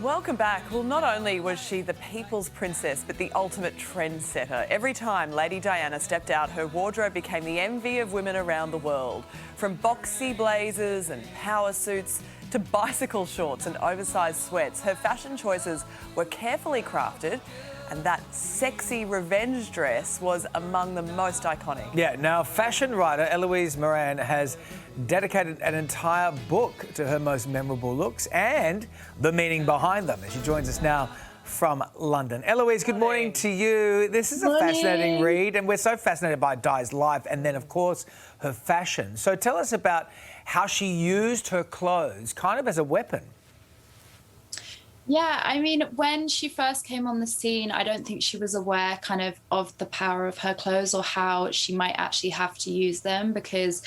Welcome back. Well, not only was she the people's princess, but the ultimate trendsetter. Every time Lady Diana stepped out, her wardrobe became the envy of women around the world. From boxy blazers and power suits to bicycle shorts and oversized sweats, her fashion choices were carefully crafted, and that sexy revenge dress was among the most iconic. Yeah, now fashion writer Eloise Moran has dedicated an entire book to her most memorable looks and the meaning behind them. And she joins us now from London. Eloise, good morning to you. This is a fascinating read, and we're so fascinated by Di's life and then, of course, her fashion. So tell us about how she used her clothes kind of as a weapon. Yeah, I mean, when she first came on the scene, I don't think she was aware kind of the power of her clothes or how she might actually have to use them, because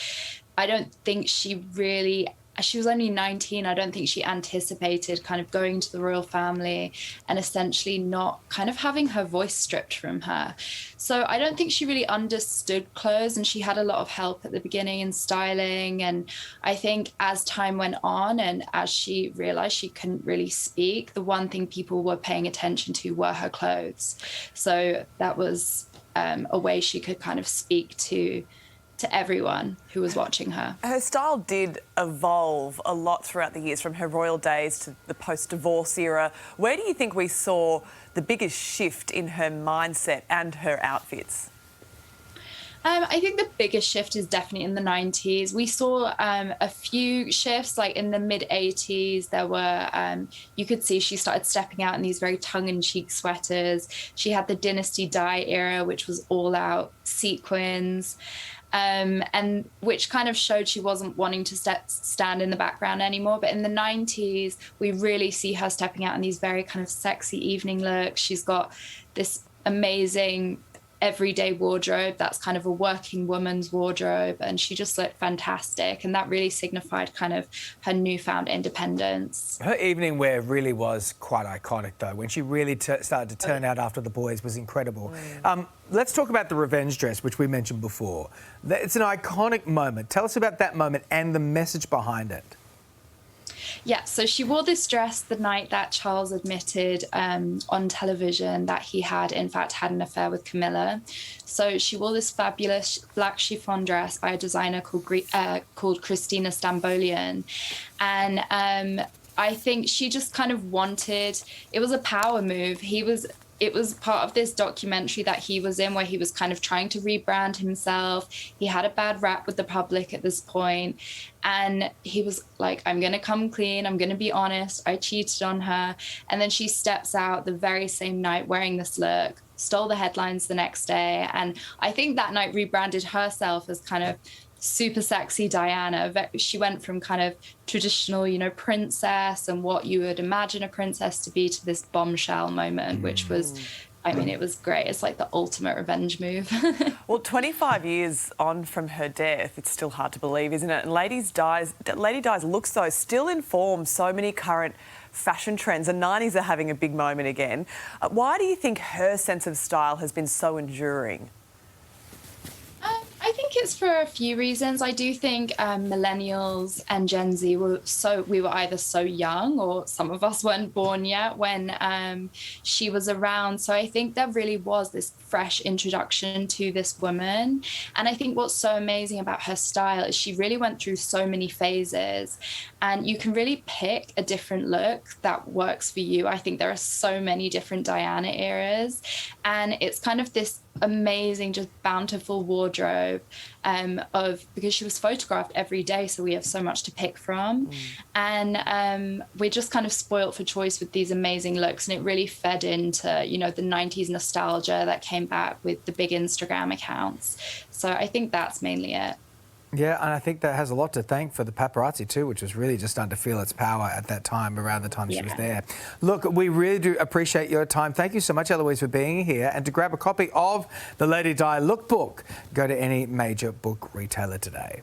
I don't think she was only 19. I don't think she anticipated kind of going to the royal family and essentially not kind of having her voice stripped from her. So I don't think she really understood clothes, and she had a lot of help at the beginning in styling. And I think as time went on and as she realized she couldn't really speak, the one thing people were paying attention to were her clothes. So that was a way she could kind of speak to everyone who was watching her. Her style did evolve a lot throughout the years, from her royal days to the post-divorce era. Where do you think we saw the biggest shift in her mindset and her outfits? I think the biggest shift is definitely in the 90s. We saw a few shifts, like in the mid-80s, there were, you could see she started stepping out in these very tongue-in-cheek sweaters. She had the Dynasty Di era, which was all-out sequins. And which kind of showed she wasn't wanting to stand in the background anymore. But in the 90s, we really see her stepping out in these very kind of sexy evening looks. She's got this amazing everyday wardrobe that's kind of a working woman's wardrobe, and she just looked fantastic, and that really signified kind of her newfound independence. Her evening wear really was quite iconic, though. When she really started to turn out after the boys was incredible. Let's talk about the revenge dress, which we mentioned before. It's an iconic moment. Tell us about that moment and the message behind it. Yeah, so she wore this dress the night that Charles admitted on television that he had, in fact, had an affair with Camilla. So she wore this fabulous black chiffon dress by a designer called Christina Stambolian. And I think she just kind of wanted, it was a power move. It was part of this documentary that he was in where he was kind of trying to rebrand himself. He had a bad rap with the public at this point. And he was like, I'm going to come clean. I'm going to be honest. I cheated on her. And then she steps out the very same night wearing this look, stole the headlines the next day. And I think that night rebranded herself as kind of super sexy Diana. She went from kind of traditional, princess and what you would imagine a princess to be, to this bombshell moment, which was, I mean, it was great. It's like the ultimate revenge move. Well, 25 years on from her death, it's still hard to believe, isn't it? And Lady Di's looks, though, still inform so many current fashion trends, and 90s are having a big moment again. Why do you think her sense of style has been so enduring? I think it's for a few reasons. I do think millennials and Gen Z we were either so young, or some of us weren't born yet when she was around. So I think there really was this fresh introduction to this woman. And I think what's so amazing about her style is she really went through so many phases, and you can really pick a different look that works for you. I think there are so many different Diana eras, and it's kind of this amazing, just bountiful wardrobe because she was photographed every day, so we have so much to pick from. And we're just kind of spoilt for choice with these amazing looks, and it really fed into the 90s nostalgia that came back with the big Instagram accounts. So I think that's mainly it. Yeah, and I think that has a lot to thank for the paparazzi too, which was really just starting to feel its power at that time, around the time she was there. Look, we really do appreciate your time. Thank you so much, Eloise, for being here. And to grab a copy of the Lady Di lookbook, go to any major book retailer today.